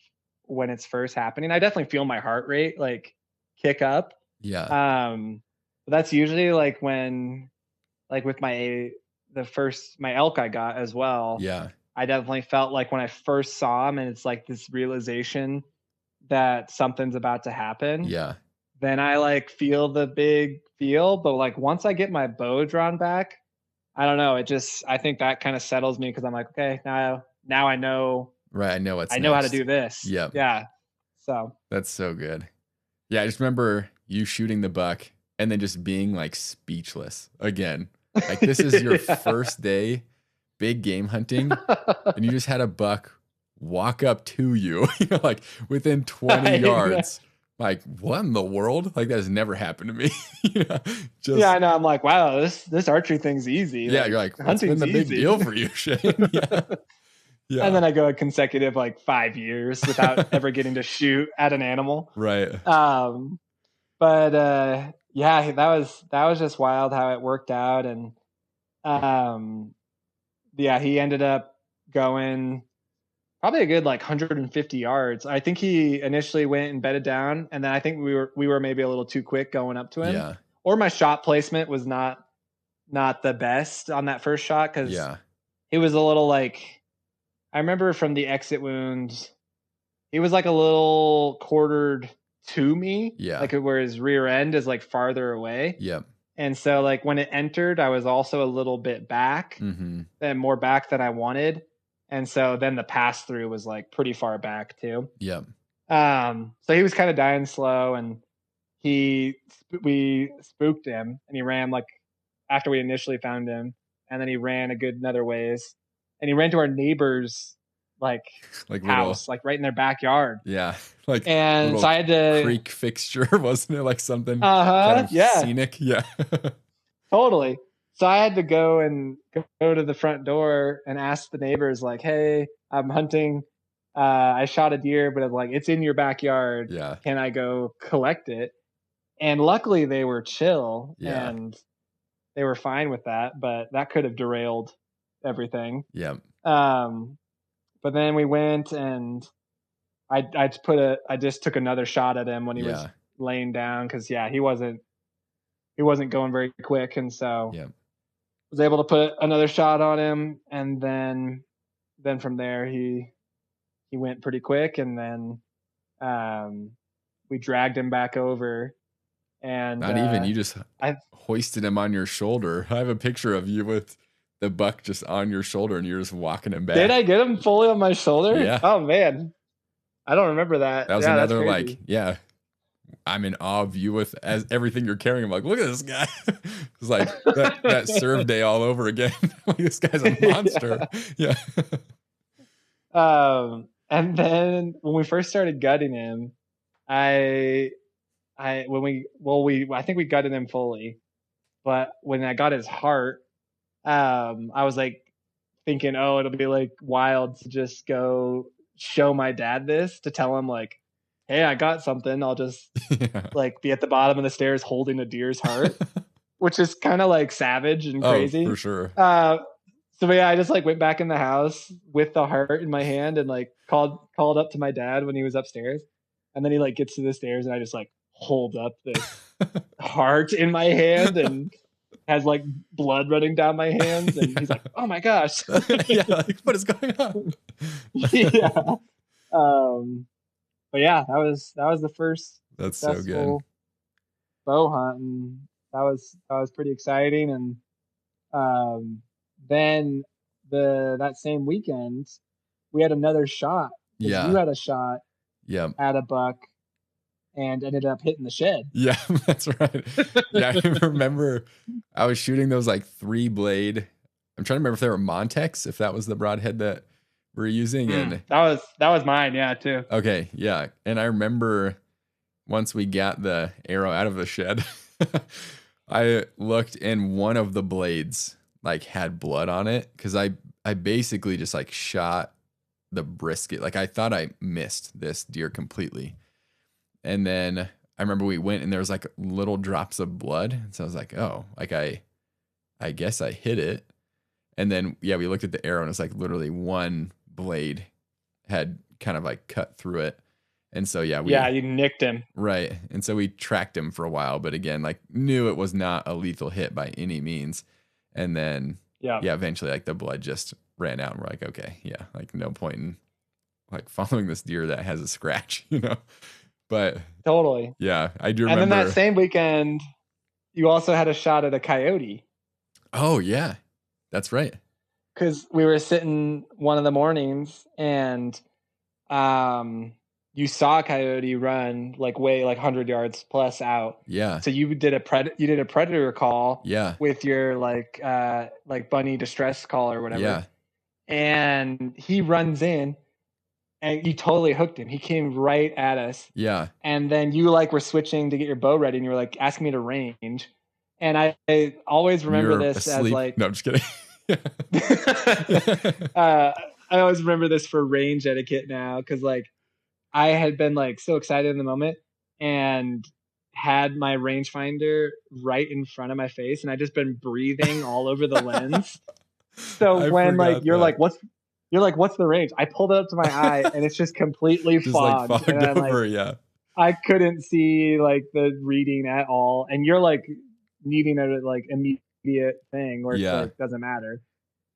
when it's first happening. I definitely feel my heart rate like kick up. Yeah. But that's usually like when, like with my elk I got as well. Yeah. I definitely felt like when I first saw him and it's like this realization that something's about to happen. Yeah. Then I like feel the big feel. But like once I get my bow drawn back, I don't know. I think that kind of settles me because I'm like, okay, now I know. Right. I know how to do this. Yep. Yeah. So that's so good. Yeah. I just remember you shooting the buck and then just being like speechless again. Like this is your first day big game hunting and you just had a buck walk up to you, like within 20 yards. Like, what in the world? Like, that has never happened to me. Yeah, I know. I'm like, wow, this archery thing's easy. Yeah, like, you're like, what's been the big deal for you, Shane? Yeah. And then I go a consecutive like 5 years without ever getting to shoot at an animal. Right. But yeah, that was just wild how it worked out. And yeah, he ended up going probably a good like 150 yards. I think he initially went and bedded down, and then I think we were maybe a little too quick going up to him. Yeah. Or my shot placement was not the best on that first shot because he was a little like, I remember from the exit wounds, he was like a little quartered to me. Yeah. Like where his rear end is like farther away. Yep. And so like when it entered, I was also a little bit back and more back than I wanted. And so then the pass through was like pretty far back too. Yep. So he was kind of dying slow, and we spooked him, and he ran like after we initially found him, and then he ran a good another ways, and he ran to our neighbor's like house, like right in their backyard. Yeah. Like, and so I had to creek fixture, wasn't it? Like something kind of scenic. Yeah. Totally. So I had to go to the front door and ask the neighbors, like, hey, I'm hunting. I shot a deer, but it's in your backyard. Yeah. Can I go collect it? And luckily they were chill and they were fine with that, but that could have derailed everything. Yeah. But then we went and I just took another shot at him when he was laying down. Cause he wasn't going very quick. And so was able to put another shot on him. And then from there, he went pretty quick. And then, we dragged him back over, and you just hoisted him on your shoulder. I have a picture of you with the buck just on your shoulder and you're just walking him back. Did I get him fully on my shoulder? Yeah. Oh man. I don't remember that. That was another I'm in awe of you with as everything you're carrying. I'm like, look at this guy. It's like that serve day all over again. Like, this guy's a monster. Yeah. And then when we first started gutting him, I think we gutted him fully, but when I got his heart, I was like thinking, oh, it'll be like wild to just go show my dad this, to tell him like, hey, I got something. I'll just like be at the bottom of the stairs holding a deer's heart, which is kind of like savage and crazy. Oh, for sure. So I just like went back in the house with the heart in my hand and like called up to my dad when he was upstairs. And then he like gets to the stairs and I just like hold up this heart in my hand and has like blood running down my hands. And he's like, oh my gosh. Yeah, like, what is going on? Yeah. But yeah, that was the first. That's so good. Bow hunt, and that was pretty exciting. And then that same weekend, we had another shot. Yeah, you had a shot. Yeah, at a buck, and ended up hitting the shed. Yeah, that's right. Yeah, I remember I was shooting those like 3-blade. I'm trying to remember if they were Montex, if that was the broadhead that we're using. And that was mine, yeah, too. Okay, yeah. And I remember once we got the arrow out of the shed, I looked and one of the blades like had blood on it because I basically just like shot the brisket. Like I thought I missed this deer completely. And then I remember we went and there was like little drops of blood. And so I was like, oh, like I guess I hit it. And then, yeah, we looked at the arrow and it's like literally one blade had kind of like cut through it. And so, yeah, you nicked him. Right. And so we tracked him for a while, but again, like knew it was not a lethal hit by any means. And then, yeah, eventually like the blood just ran out and we're like, okay, yeah, like no point in like following this deer that has a scratch, you know? But totally. Yeah, I do remember. And then that same weekend, you also had a shot at a coyote. Oh, yeah. That's right. Because we were sitting one of the mornings and you saw a coyote run like way like 100 yards plus out. Yeah. So you did a predator call. Yeah. With your like bunny distress call or whatever. Yeah. And he runs in and you totally hooked him. He came right at us. Yeah. And then you like were switching to get your bow ready and you were like asking me to range. And I always remember this asleep. As like, no, I'm just kidding. I always remember this for range etiquette now. Cause like I had been like so excited in the moment and had my rangefinder right in front of my face. And I just been breathing all over the lens. So when like, you're like, what's the range? I pulled it up to my eye and it's just completely fogged. Like fogged and over, like, yeah. I couldn't see like the reading at all. And you're like needing a like immediate thing where it's like doesn't matter.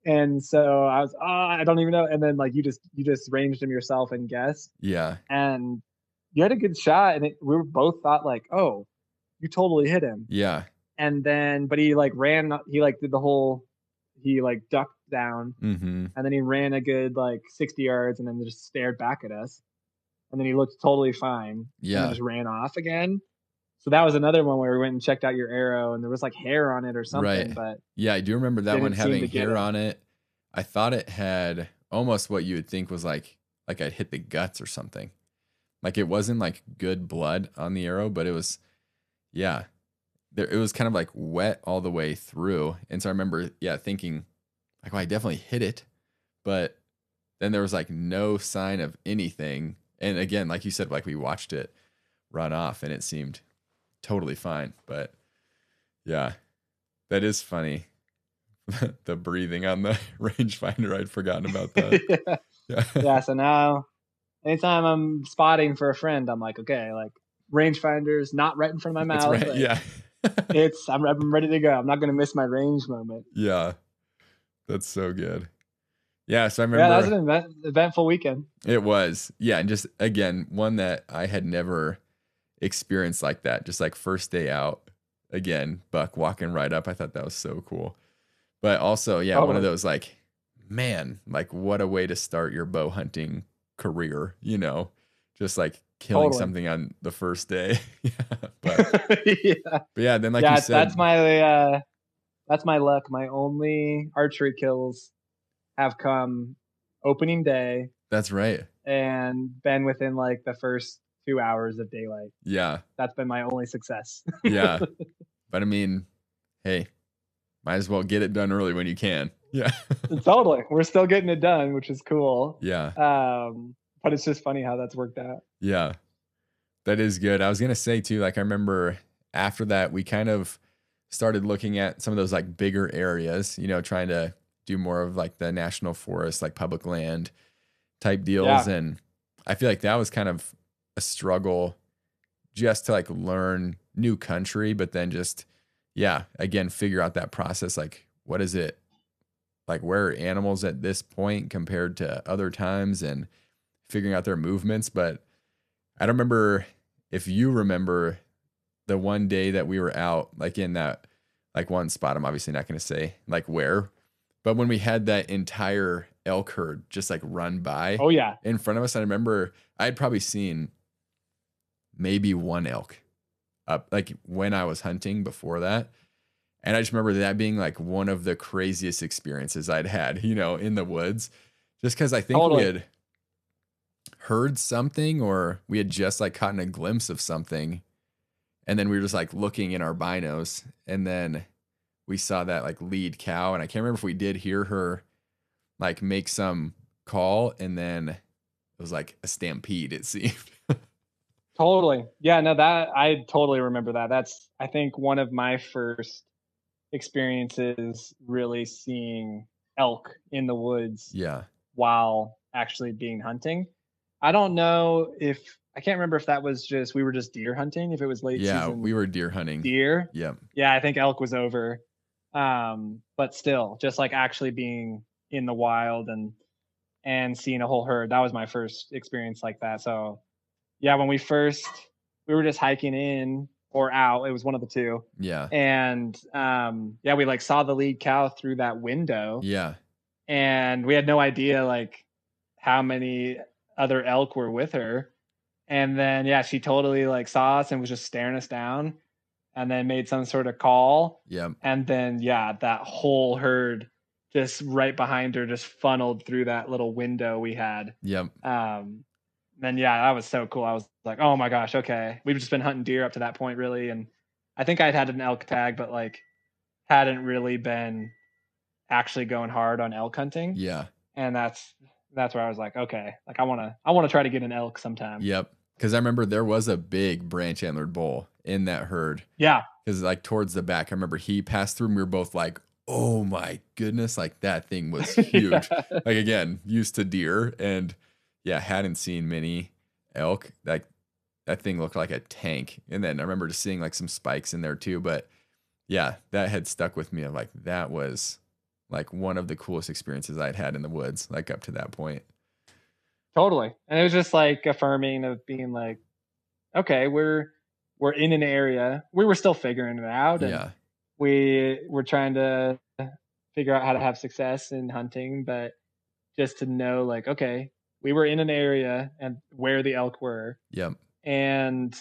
And so I was, I don't even know. And then like you just ranged him yourself and guessed. Yeah. And you had a good shot, and we were both thought like, oh, you totally hit him. Yeah. And then, but he like ran, he like did the whole, he like ducked down, and then he ran a good like 60 yards, and then just stared back at us, and then he looked totally fine. Yeah. And then just ran off again. So that was another one where we went and checked out your arrow and there was like hair on it or something. Right. But yeah, I do remember that one having hair on it. I thought it had almost what you would think was like I'd hit the guts or something. Like it wasn't like good blood on the arrow, but it was, yeah, it was kind of like wet all the way through. And so I remember, thinking like, well, I definitely hit it, but then there was like no sign of anything. And again, like you said, like we watched it run off and it seemed totally fine. But yeah, that is funny. The breathing on the rangefinder, I'd forgotten about that. Yeah. So now anytime I'm spotting for a friend, I'm like, okay, like rangefinder's not right in front of my mouth. Right. Like, yeah. I'm ready to go. I'm not going to miss my range moment. Yeah. That's so good. Yeah. So I remember. Yeah, that was an eventful weekend. It was. Yeah. And just, again, one that I had never experienced like that. Just like first day out, again, buck walking right up. I thought that was so cool. But also, one of those like, man, like what a way to start your bow hunting career, you know, just like killing something on the first day. But then like you said, that's my luck. My only archery kills have come opening day. That's right. And been within like the first 2 hours of daylight. Yeah. That's been my only success. Yeah. But I mean, hey, might as well get it done early when you can. Yeah. Totally. We're still getting it done, which is cool. Yeah. But it's just funny how that's worked out. Yeah. That is good. I was going to say too, like I remember after that, we kind of started looking at some of those like bigger areas, you know, trying to do more of like the national forest, like public land type deals. Yeah. And I feel like that was kind of a struggle just to like learn new country, but then just, again, figure out that process. Like, what is it? Like, where are animals at this point compared to other times and figuring out their movements? But I don't remember if you remember the one day that we were out, like in that, like one spot, I'm obviously not going to say like where, but when we had that entire elk herd just like run by in front of us, I remember I had probably seen maybe one elk up, like when I was hunting before that. And I just remember that being like one of the craziest experiences I'd had, you know, in the woods, just because I think we had heard something, or we had just like gotten a glimpse of something. And then we were just like looking in our binos, and then we saw that like lead cow. And I can't remember if we did hear her like make some call, and then it was like a stampede, it seemed. Totally. Yeah, no, that I totally remember that. That's, I think, one of my first experiences really seeing elk in the woods. Yeah. While actually being hunting. I don't know if, I can't remember if that was just, we were just deer hunting, if it was late season. Yeah, we were deer hunting. Deer? Yep. Yeah, I think elk was over. But still, just like actually being in the wild and seeing a whole herd, that was my first experience like that. So yeah, when we were just hiking in or out, it was one of the two. Yeah. And yeah, we like saw the lead cow through that window. Yeah. And we had no idea like how many other elk were with her. And then, yeah, she totally like saw us and was just staring us down, and then made some sort of call. Yep. And then, yeah, that whole herd just right behind her just funneled through that little window we had. Yep. Then, yeah, that was so cool. I was like, oh my gosh, okay. We've just been hunting deer up to that point, really. And I think I'd had an elk tag, but like hadn't really been actually going hard on elk hunting. Yeah. And that's where I was like, okay, like I want to try to get an elk sometime. Yep. Cause I remember there was a big branch antlered bull in that herd. Yeah. Cause like towards the back, I remember he passed through and we were both like, oh my goodness. Like that thing was huge. Yeah. Like again, used to deer, and yeah, hadn't seen many elk. Like that thing looked like a tank. And then I remember just seeing like some spikes in there too. But yeah, that had stuck with me. Of like, that was like one of the coolest experiences I'd had in the woods, like up to that point. Totally. And it was just like affirming of being like, okay, we're in an area. We were still figuring it out. And yeah. We were trying to figure out how to have success in hunting, but just to know like, okay, we were in an area and where the elk were. Yep. And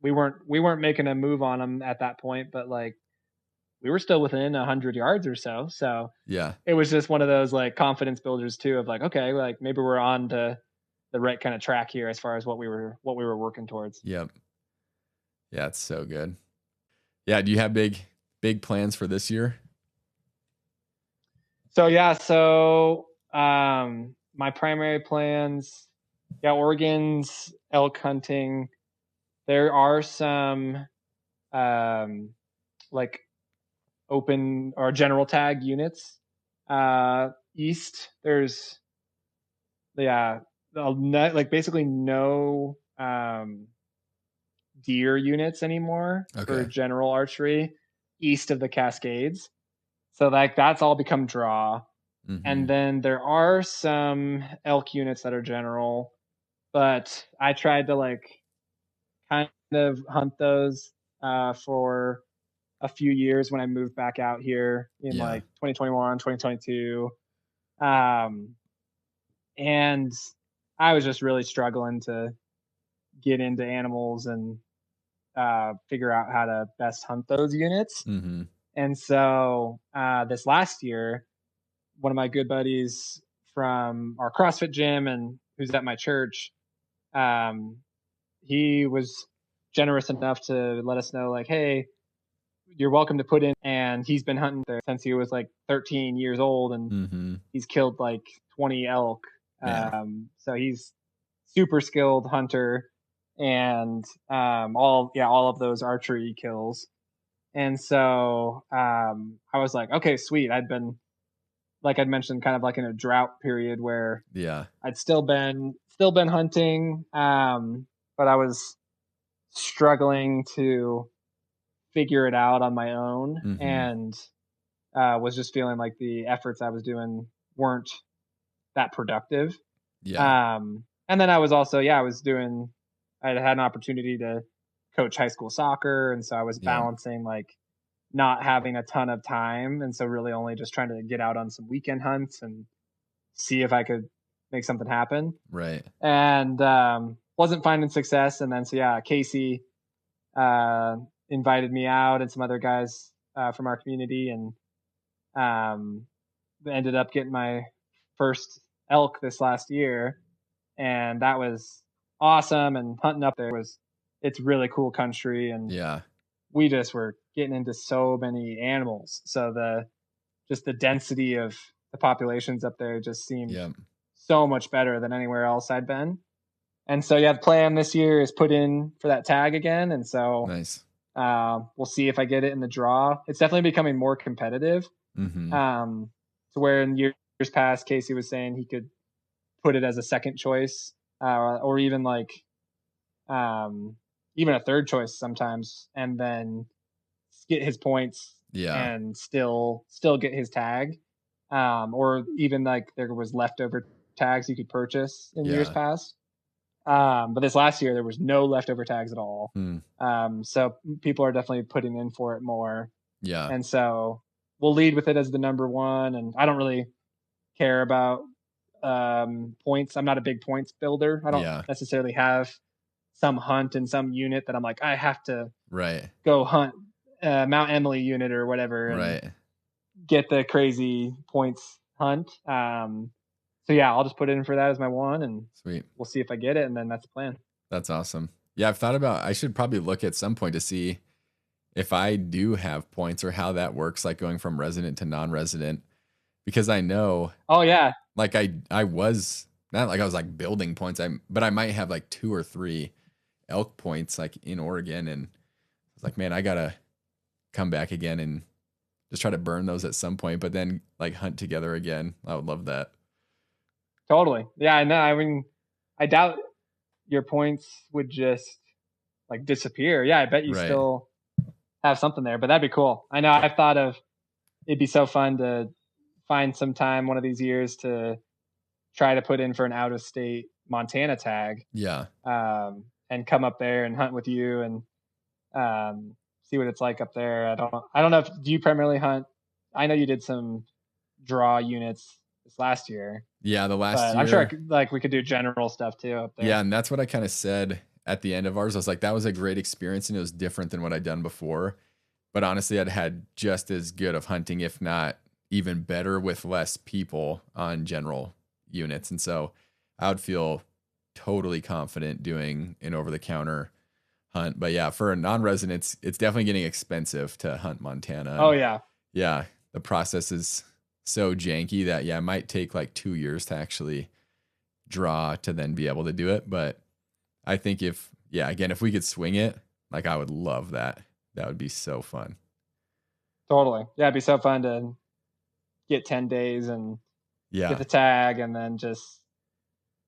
we weren't making a move on them at that point, but like we were still within 100 yards or so. So yeah, it was just one of those like confidence builders too, of like, okay, like maybe we're on to the right kind of track here as far as what we were working towards. Yep. Yeah, it's so good. Yeah. Do you have big plans for this year? So yeah, my primary plans, yeah, Oregon's elk hunting. There are some like open or general tag units east. There's like basically no deer units anymore for general archery east of the Cascades. So like that's all become draw. Mm-hmm. And then there are some elk units that are general, but I tried to like kind of hunt those for a few years when I moved back out here in like 2021, 2022. And I was just really struggling to get into animals and figure out how to best hunt those units. Mm-hmm. And so this last year, one of my good buddies from our CrossFit gym and who's at my church, he was generous enough to let us know like, hey, you're welcome to put in. And he's been hunting there since he was like 13 years old, and he's killed like 20 elk. So he's super skilled hunter, and all of those archery kills. And so I was like, okay, sweet. I'd been, like I'd mentioned, kind of like in a drought period where I'd still been hunting, but I was struggling to figure it out on my own, and was just feeling like the efforts I was doing weren't that productive. And then I was also, I had an opportunity to coach high school soccer, and so I was balancing like not having a ton of time, and so really only just trying to get out on some weekend hunts and see if I could make something happen. Right. And wasn't finding success. And then, so yeah, Casey invited me out and some other guys from our community, and ended up getting my first elk this last year. And that was awesome. And hunting up there it's really cool country. And we just were getting into so many animals. So the density of the populations up there just seemed so much better than anywhere else I'd been. And so, the plan this year is put in for that tag again. And so nice. We'll see if I get it in the draw. It's definitely becoming more competitive. To where in years past, Casey was saying he could put it as a second choice, or even like even a third choice sometimes, and then get his points and still get his tag, or even like there was leftover tags you could purchase in years past. But this last year there was no leftover tags at all. So people are definitely putting in for it more. And so we'll lead with it as the number one. And I don't really care about points. I'm not a big points builder. I don't necessarily have some hunt and some unit that I'm like, I have to go hunt Mount Emily unit or whatever and get the crazy points hunt. So I'll just put it in for that as my one, and we'll see if I get it, and then that's the plan. That's awesome. Yeah, I've thought about, I should probably look at some point to see if I do have points or how that works, like going from resident to non-resident, because I know. Oh yeah. Like I was not like I was like building points, but I might have like 2 or 3 elk points like in Oregon, and I was like, man, I gotta come back again and just try to burn those at some point, but then like hunt together again. I would love that. Totally. Yeah, I know. I mean, I doubt your points would just like disappear. Yeah, I bet you still have something there, but that'd be cool. I know I've thought of it'd be so fun to find some time one of these years to try to put in for an out of state Montana tag. And come up there and hunt with you and see what it's like up there. I don't know do you primarily hunt? I know you did some draw units this last year. Yeah, the last year. I'm sure we could do general stuff too up there. Yeah, and that's what I kind of said at the end of ours. I was like, that was a great experience, and it was different than what I'd done before. But honestly, I'd had just as good of hunting, if not even better, with less people on general units. And so I would feel totally confident doing an over-the-counter hunt. But yeah, for a non-resident, it's definitely getting expensive to hunt Montana. Oh yeah. Yeah, the process is so janky that it might take like 2 years to actually draw to then be able to do it. But I think if we could swing it, like I would love that. That would be so fun. Totally. Yeah, it'd be so fun to get 10 days and get the tag and then just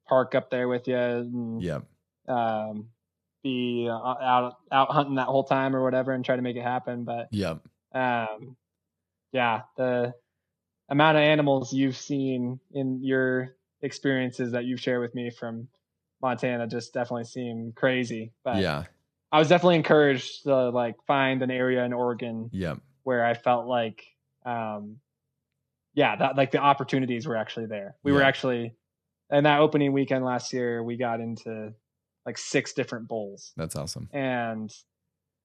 park up there with you and be out hunting that whole time or whatever and try to make it happen. But the amount of animals you've seen in your experiences that you've shared with me from Montana just definitely seem crazy. But I was definitely encouraged to like find an area in Oregon where I felt like that like the opportunities were actually there. We were actually in that opening weekend last year, we got into like 6 different bulls. That's awesome. And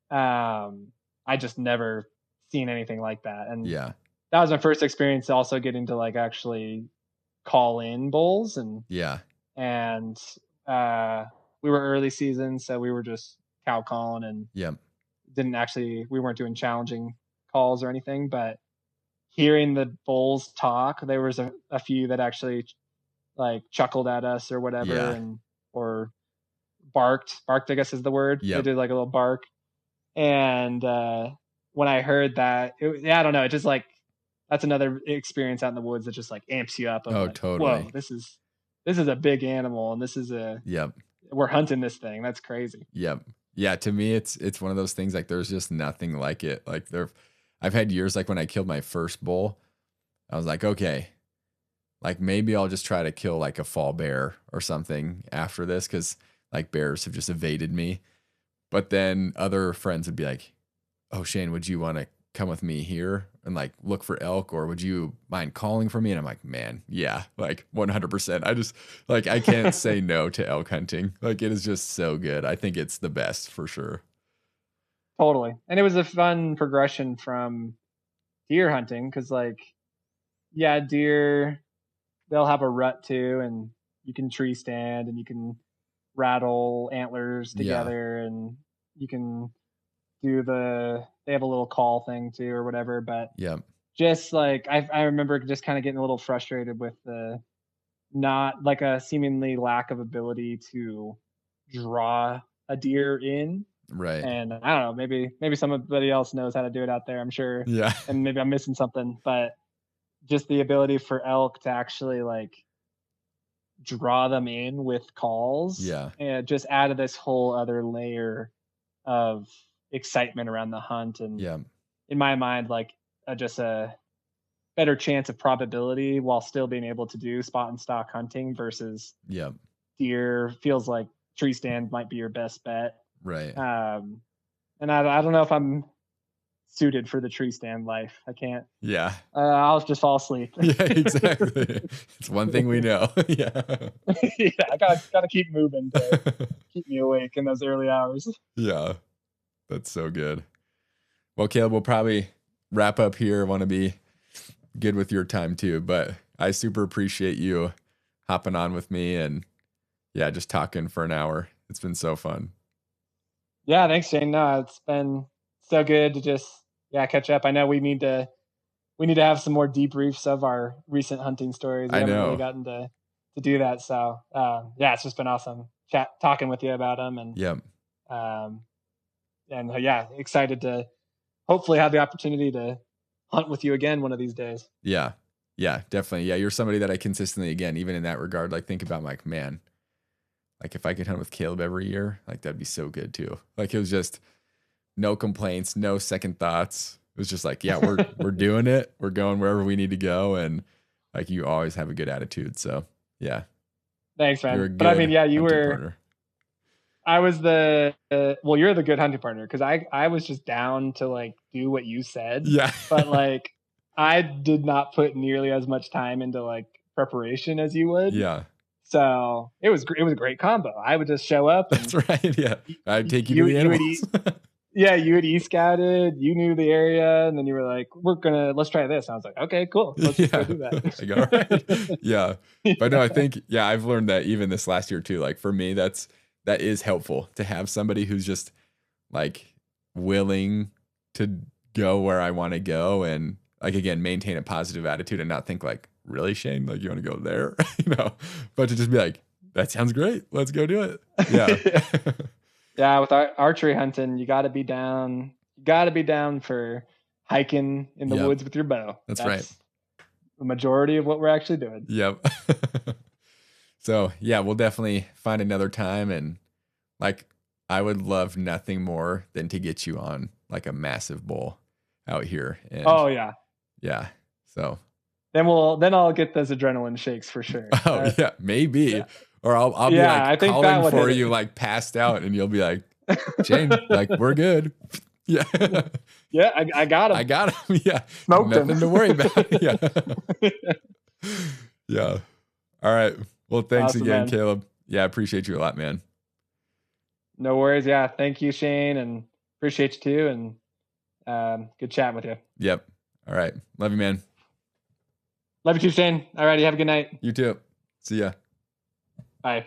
I just never seen anything like that. And that was my first experience also getting to like actually call in bulls and we were early season, so we were just cow calling and we weren't doing challenging calls or anything, but hearing the bulls talk, there was a few that actually like chuckled at us or whatever or barked, I guess is the word. They did like a little bark. And when I heard that, I don't know, it just like, that's another experience out in the woods that just like amps you up. Totally. Whoa, this is a big animal, and this is we're hunting this thing. That's crazy. Yeah. To me, it's one of those things like there's just nothing like it. Like I've had years like when I killed my first bull, I was like, okay, like maybe I'll just try to kill like a fall bear or something after this, because like bears have just evaded me. But then other friends would be like, oh, Shane, would you want to come with me here and like look for elk, or would you mind calling for me? And I'm like, man, yeah, like 100%. I just like, I can't say no to elk hunting. Like it is just so good. I think it's the best for sure. Totally. And it was a fun progression from deer hunting. Cause like, yeah, deer, they'll have a rut too, and you can tree stand and you can rattle antlers together, and you can do they have a little call thing too or whatever. But just like I remember just kind of getting a little frustrated with the not like a seemingly lack of ability to draw a deer in. Right. And I don't know, maybe somebody else knows how to do it out there, I'm sure. Yeah. And maybe I'm missing something, but just the ability for elk to actually like draw them in with calls. Yeah. And just added this whole other layer of excitement around the hunt. And in my mind, like just a better chance of probability while still being able to do spot and stock hunting versus deer. Feels like tree stand might be your best bet. Right. And I don't know if I'm suited for the tree stand life. I can't. Yeah. I'll just fall asleep. Yeah, exactly. It's one thing we know. Yeah. Yeah, I gotta keep moving to keep me awake in those early hours. Yeah. That's so good. Well, Caleb, we'll probably wrap up here. I want to be good with your time too, but I super appreciate you hopping on with me and just talking for an hour. It's been so fun. Yeah, thanks, Shane. No, it's been so good to just catch up. I know we need to have some more debriefs of our recent hunting stories. We haven't really gotten to do that. So it's just been awesome talking with you about them, and excited to hopefully have the opportunity to hunt with you again one of these days. Yeah, definitely. Yeah, you're somebody that I consistently, again, even in that regard, like think about, like, man, like if I could hunt with Caleb every year, like that'd be so good too. Like it was just no complaints, no second thoughts. It was just like, yeah, we're doing it. We're going wherever we need to go, and like you always have a good attitude. So yeah, thanks, man. But I mean, you were. Partner. I was you're the good hunting partner because I was just down to like do what you said. Yeah. But like I did not put nearly as much time into like preparation as you would. Yeah. So it was a great combo. I would just show up. And that's right. Yeah. I'd take you to the animals. You had e-scouted, you knew the area, and then you were like, let's try this. And I was like, okay, cool. Let's just go do that. Like, all right. Yeah. But no, I think, I've learned that even this last year too. Like for me, that is helpful to have somebody who's just like willing to go where I want to go and like, again, maintain a positive attitude and not think like, really, Shane, like you want to go there, but to just be like, that sounds great. Let's go do it. Yeah. Yeah. With archery hunting, you got to be down. You got to be down for hiking in the woods with your bow. That's right. The majority of what we're actually doing. Yep. So we'll definitely find another time. And like, I would love nothing more than to get you on like a massive bull out here. And yeah. So then I'll get those adrenaline shakes for sure. Oh yeah, maybe. Yeah. Or I'll be like I think calling for you like passed out and you'll be like, Shane, like we're good. Yeah. Yeah, I got him. I got him. Yeah. Smoked Nothing him. to worry about. Yeah. Yeah. All right. Well, thanks again, man. Caleb. Yeah, I appreciate you a lot, man. No worries. Yeah. Thank you, Shane, and appreciate you too. And good chatting with you. Yep. All right. Love you, man. Love you too, Shane. All righty. Have a good night. You too. See ya. Bye.